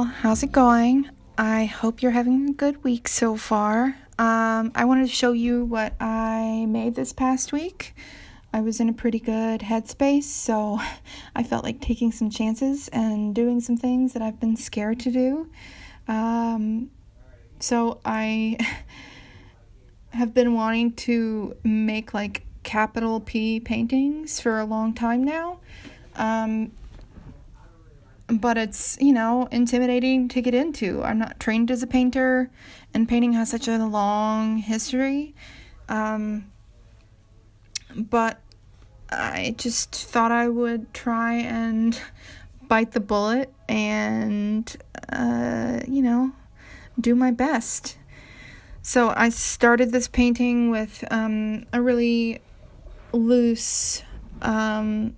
how's it going? I hope you're having a good week so far. I wanted to show you what I made this past week. I was in a pretty good headspace, so I felt like taking some chances and doing some things that I've been scared to do. So I have been wanting to make like capital P paintings for a long time now. But it's, intimidating to get into. I'm not trained as a painter, and painting has such a long history. But I just thought I would try and bite the bullet and, do my best. So I started this painting with a really loose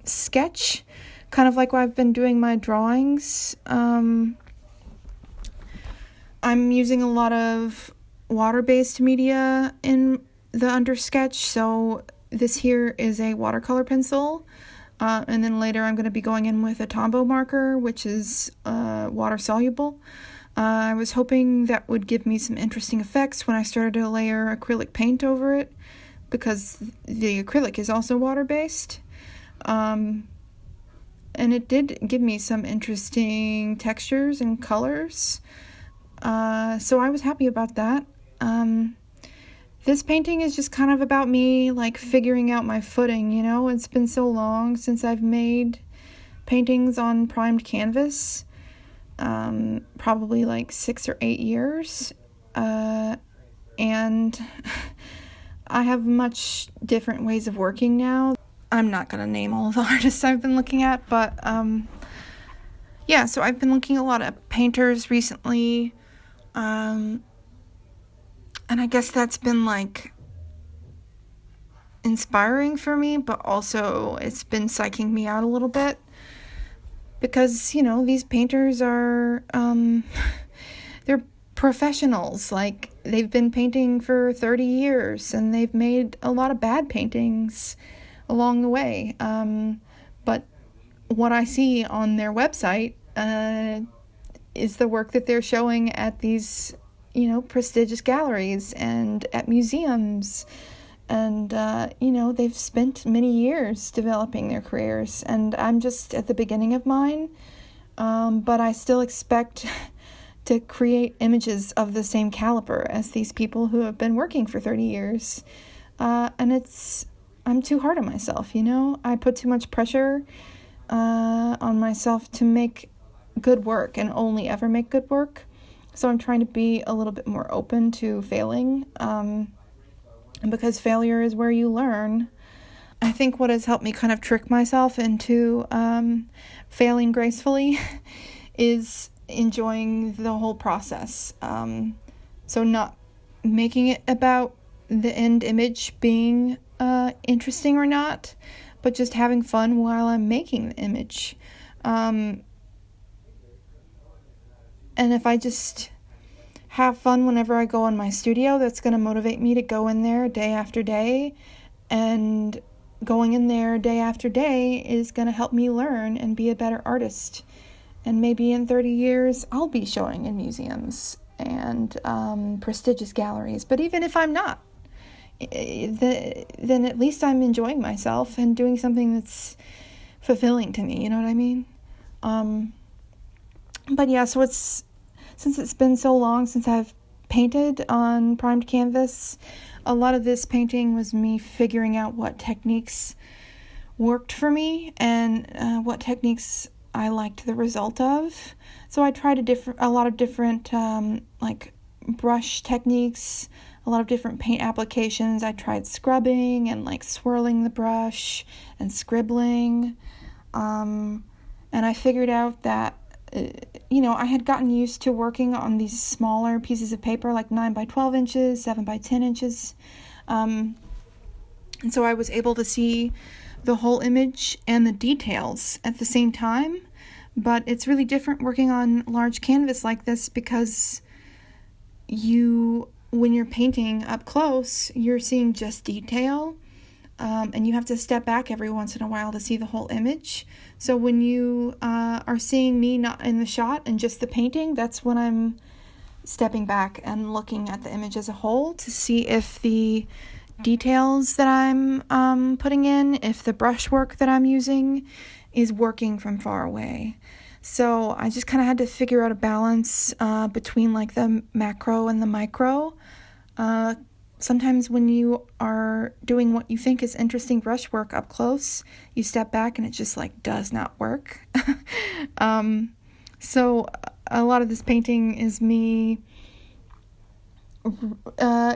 sketch, kind of like I've been doing my drawings. I'm using a lot of water-based media in the undersketch, so this here is a watercolor pencil, and then later I'm going to be going in with a Tombow marker, which is water-soluble. I was hoping that would give me some interesting effects when I started to layer acrylic paint over it, because the acrylic is also water-based. And it did give me some interesting textures and colors. So I was happy about that. This painting is just kind of about me, like, figuring out my footing, It's been so long since I've made paintings on primed canvas. Probably like 6 or 8 years. And I have much different ways of working now. I'm not going to name all the artists I've been looking at, but, so I've been looking at a lot of painters recently, and I guess that's been, like, inspiring for me, but also it's been psyching me out a little bit, because, these painters are, they're professionals. Like, they've been painting for 30 years, and they've made a lot of bad paintings along the way, but what I see on their website is the work that they're showing at these, prestigious galleries and at museums, and they've spent many years developing their careers, and I'm just at the beginning of mine, but I still expect to create images of the same caliber as these people who have been working for 30 years, and I'm too hard on myself, I put too much pressure on myself to make good work and only ever make good work. So I'm trying to be a little bit more open to failing, because failure is where you learn. I think what has helped me kind of trick myself into failing gracefully is enjoying the whole process. So not making it about the end image being interesting or not, but just having fun while I'm making the image. And if I just have fun whenever I go in my studio, that's going to motivate me to go in there day after day, and going in there day after day is going to help me learn and be a better artist. And maybe in 30 years I'll be showing in museums and prestigious galleries. But even if I'm not, then at least I'm enjoying myself and doing something that's fulfilling to me, you know what I mean? But yeah, so since it's been so long since I've painted on primed canvas, a lot of this painting was me figuring out what techniques worked for me and what techniques I liked the result of. So I tried a lot of different like brush techniques, a lot of different paint applications. I tried scrubbing and like swirling the brush and scribbling. And I figured out that, I had gotten used to working on these smaller pieces of paper, like 9 by 12 inches, 7 by 10 inches. And so I was able to see the whole image and the details at the same time. But it's really different working on large canvas like this, because when you're painting up close, you're seeing just detail. and you have to step back every once in a while to see the whole image. So when you are seeing me not in the shot and just the painting, that's when I'm stepping back and looking at the image as a whole to see if the details that I'm putting in, if the brushwork that I'm using is working from far away. So I just kind of had to figure out a balance between like the macro and the micro. Sometimes when you are doing what you think is interesting brushwork up close, you step back and it just like does not work. So a lot of this painting is me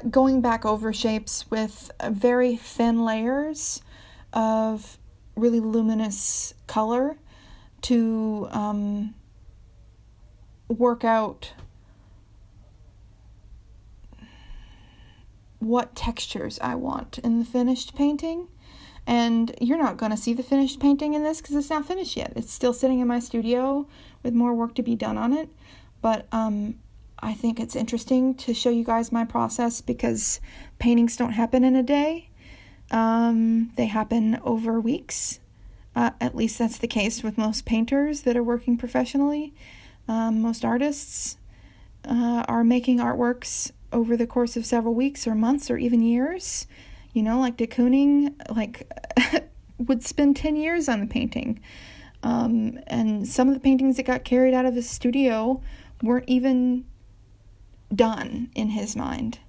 going back over shapes with very thin layers of really luminous color to work out what textures I want in the finished painting. And you're not going to see the finished painting in this because it's not finished yet. It's still sitting in my studio with more work to be done on it. But I think it's interesting to show you guys my process because paintings don't happen in a day. They happen over weeks. At least that's the case with most painters that are working professionally. Most artists are making artworks over the course of several weeks or months or even years. You know, like de Kooning, would spend 10 years on the painting. And some of the paintings that got carried out of his studio weren't even done in his mind.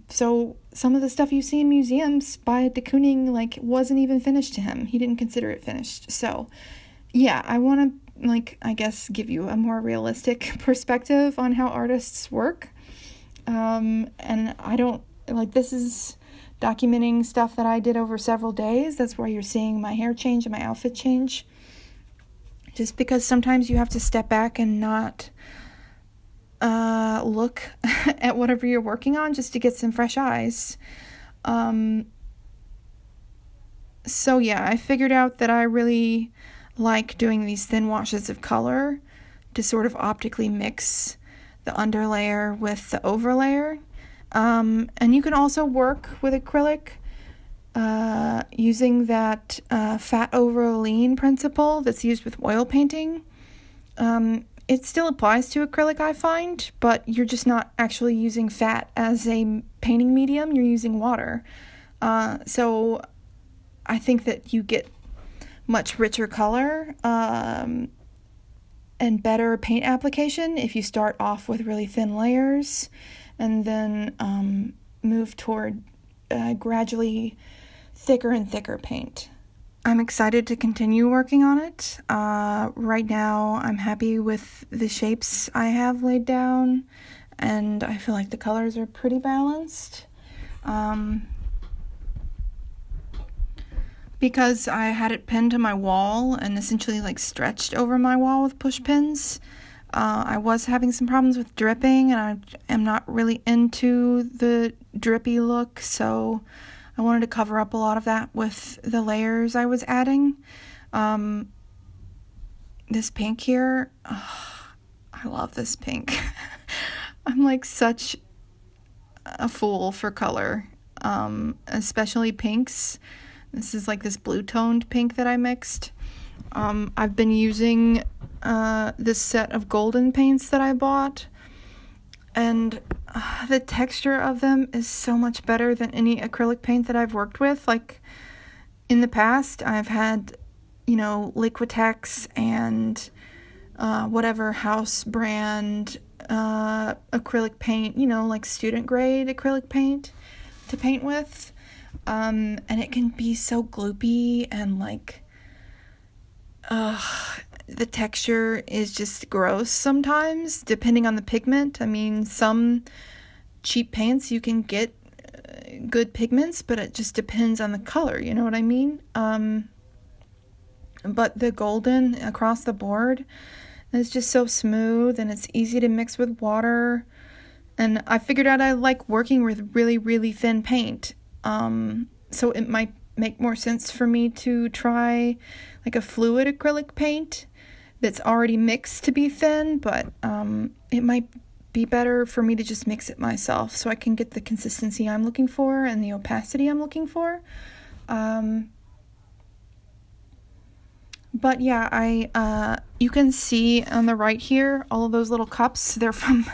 So some of the stuff you see in museums by de Kooning, wasn't even finished to him. He didn't consider it finished. So, yeah, I want to, I guess, give you a more realistic perspective on how artists work. And I don't, this is documenting stuff that I did over several days. That's why you're seeing my hair change and my outfit change. Just because sometimes you have to step back and not look at whatever you're working on just to get some fresh eyes. So yeah, I figured out that I really like doing these thin washes of color to sort of optically mix the underlayer with the overlayer. And you can also work with acrylic using that fat over lean principle that's used with oil painting. It still applies to acrylic, I find, but you're just not actually using fat as a painting medium. You're using water. So I think that you get much richer color and better paint application if you start off with really thin layers and then move toward gradually thicker and thicker paint. I'm excited to continue working on it. Right now, I'm happy with the shapes I have laid down, and I feel like the colors are pretty balanced. Because I had it pinned to my wall and essentially stretched over my wall with push pins, I was having some problems with dripping, and I am not really into the drippy look, so I wanted to cover up a lot of that with the layers I was adding. This pink here, I love this pink. I'm such a fool for color, especially pinks. This is this blue-toned pink that I mixed. I've been using this set of golden paints that I bought, and the texture of them is so much better than any acrylic paint that I've worked with. In the past, I've had, Liquitex and whatever house brand acrylic paint, student grade acrylic paint to paint with. And it can be so gloopy and the texture is just gross sometimes, depending on the pigment. I mean, some cheap paints you can get good pigments, but it just depends on the color, you know what I mean? But the golden across the board is just so smooth, and it's easy to mix with water. And I figured out I like working with really, really thin paint. So it might make more sense for me to try a fluid acrylic paint that's already mixed to be thin, but it might be better for me to just mix it myself so I can get the consistency I'm looking for and the opacity I'm looking for. But yeah, you can see on the right here, all of those little cups, they're from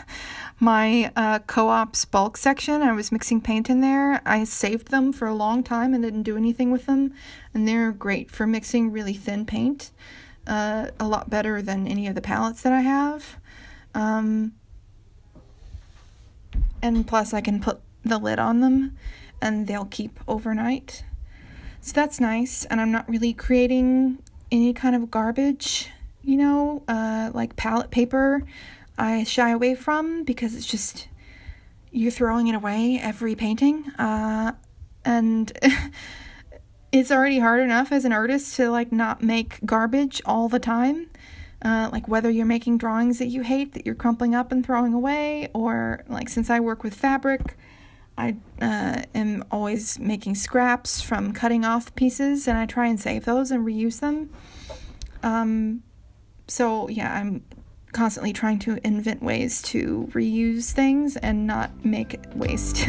my co-op's bulk section. I was mixing paint in there. I saved them for a long time and didn't do anything with them, and they're great for mixing really thin paint, a lot better than any of the palettes that I have. And plus I can put the lid on them and they'll keep overnight. So that's nice, and I'm not really creating any kind of garbage, like palette paper. I shy away from because it's just, you're throwing it away every painting, and it's already hard enough as an artist to like not make garbage all the time, like whether you're making drawings that you hate that you're crumpling up and throwing away, or like since I work with fabric, I am always making scraps from cutting off pieces, and I try and save those and reuse them. So yeah, I'm constantly trying to invent ways to reuse things and not make waste.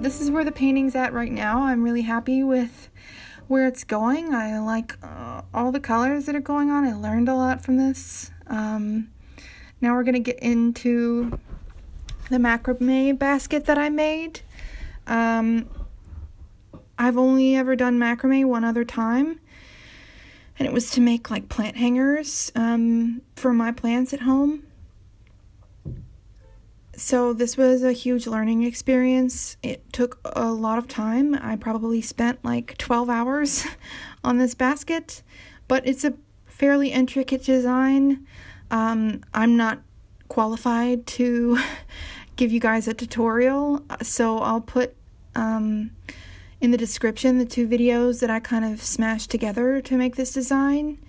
This is where the painting's at right now. I'm really happy with where it's going. I like all the colors that are going on. I learned a lot from this. Now we're going to get into the macrame basket that I made. I've only ever done macrame one other time, and it was to make like plant hangers for my plants at home. So this was a huge learning experience. It took a lot of time. I probably spent like 12 hours on this basket, but it's a fairly intricate design. I'm not qualified to give you guys a tutorial, so I'll put in the description the 2 videos that I kind of smashed together to make this design.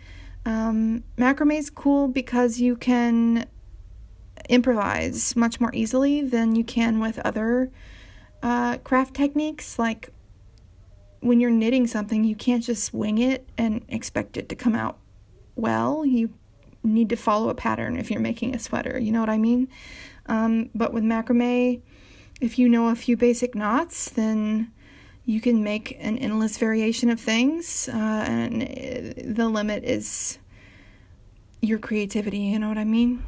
Macrame is cool because you can improvise much more easily than you can with other craft techniques. Like when you're knitting something, you can't just wing it and expect it to come out well. You need to follow a pattern if you're making a sweater, you know what I mean? But with macrame, if you know a few basic knots, then you can make an endless variation of things, and the limit is your creativity, you know what I mean?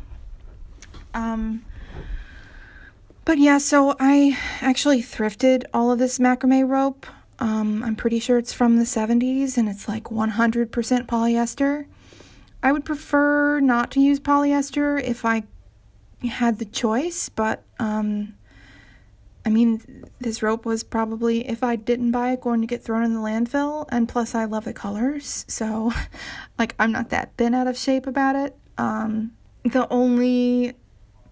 But yeah, so I actually thrifted all of this macrame rope. I'm pretty sure it's from the 70s, and it's like 100% polyester. I would prefer not to use polyester if I had the choice, but I mean, this rope was probably, if I didn't buy it, going to get thrown in the landfill, and plus I love the colors, so like I'm not that bent out of shape about it. The only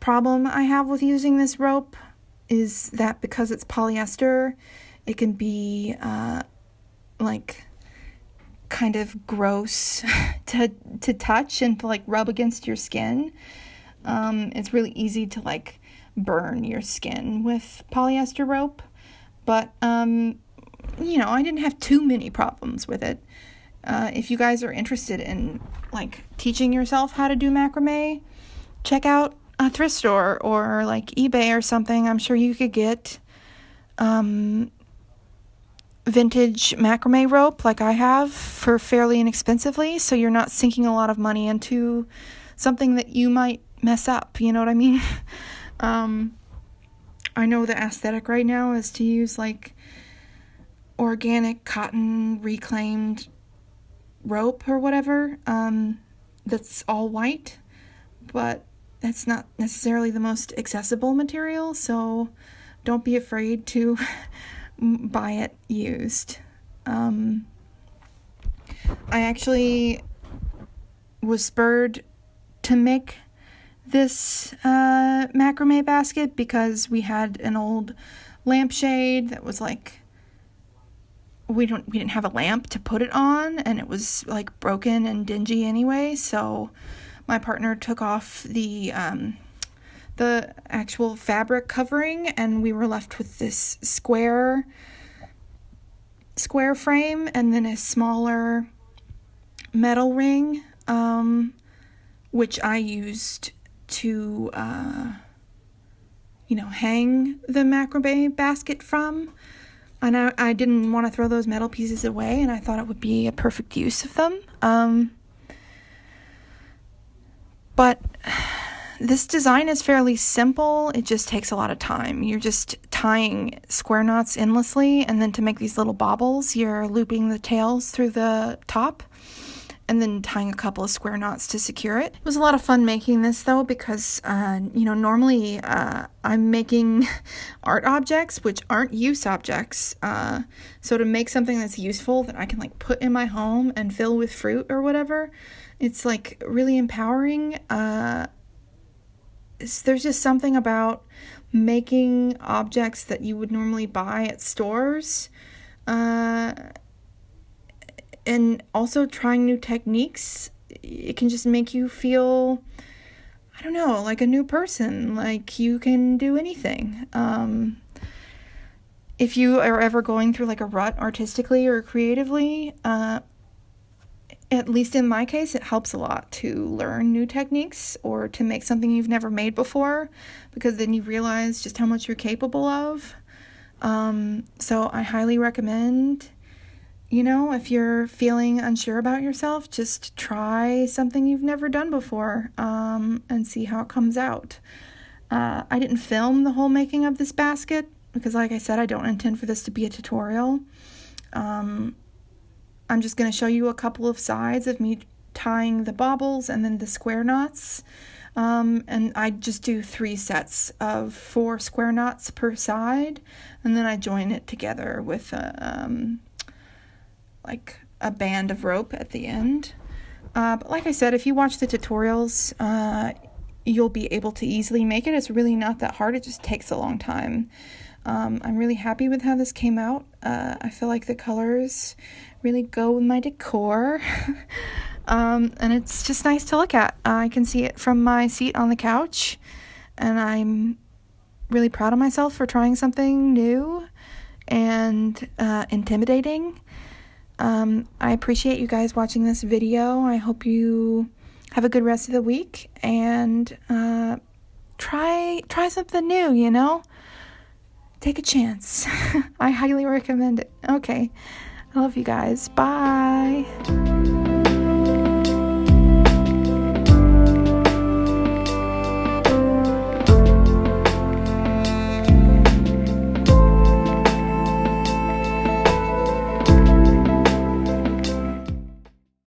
problem I have with using this rope is that because it's polyester, it can be like kind of gross to touch and to like rub against your skin. It's really easy to like burn your skin with polyester rope, but I didn't have too many problems with it. If you guys are interested in like teaching yourself how to do macrame, check out a thrift store or like eBay or something. I'm sure you could get vintage macrame rope like I have for fairly inexpensively, so you're not sinking a lot of money into something that you might mess up, you know what I mean? I know the aesthetic right now is to use like organic cotton reclaimed rope or whatever, that's all white, but that's not necessarily the most accessible material, so don't be afraid to buy it used. I actually was spurred to make this macrame basket because we had an old lampshade that was like, we didn't have a lamp to put it on, and it was like broken and dingy anyway, so my partner took off the actual fabric covering, and we were left with this square frame and then a smaller metal ring, which I used to hang the macrame basket from. And I didn't want to throw those metal pieces away, and I thought it would be a perfect use of them. But this design is fairly simple. It just takes a lot of time. You're just tying square knots endlessly, and then to make these little baubles, you're looping the tails through the top, and then tying a couple of square knots to secure it. It was a lot of fun making this, though, because, normally I'm making art objects, which aren't use objects. So to make something that's useful that I can, like, put in my home and fill with fruit or whatever, it's, like, really empowering. There's just something about making objects that you would normally buy at stores, and also trying new techniques. It can just make you feel, I don't know, like a new person, like you can do anything. If you are ever going through like a rut artistically or creatively, at least in my case, it helps a lot to learn new techniques or to make something you've never made before, because then you realize just how much you're capable of. So I highly recommend, if you're feeling unsure about yourself, just try something you've never done before, and see how it comes out. I didn't film the whole making of this basket because, like I said, I don't intend for this to be a tutorial. I'm just going to show you a couple of sides of me tying the baubles and then the square knots. And I just do 3 sets of 4 square knots per side, and then I join it together with like a band of rope at the end. But like I said, if you watch the tutorials, you'll be able to easily make it. It's really not that hard. It just takes a long time. I'm really happy with how this came out. I feel like the colors really go with my decor. And it's just nice to look at. I can see it from my seat on the couch, and I'm really proud of myself for trying something new and intimidating. I appreciate you guys watching this video. I hope you have a good rest of the week, and try something new, Take a chance. I highly recommend it. Okay. I love you guys. Bye.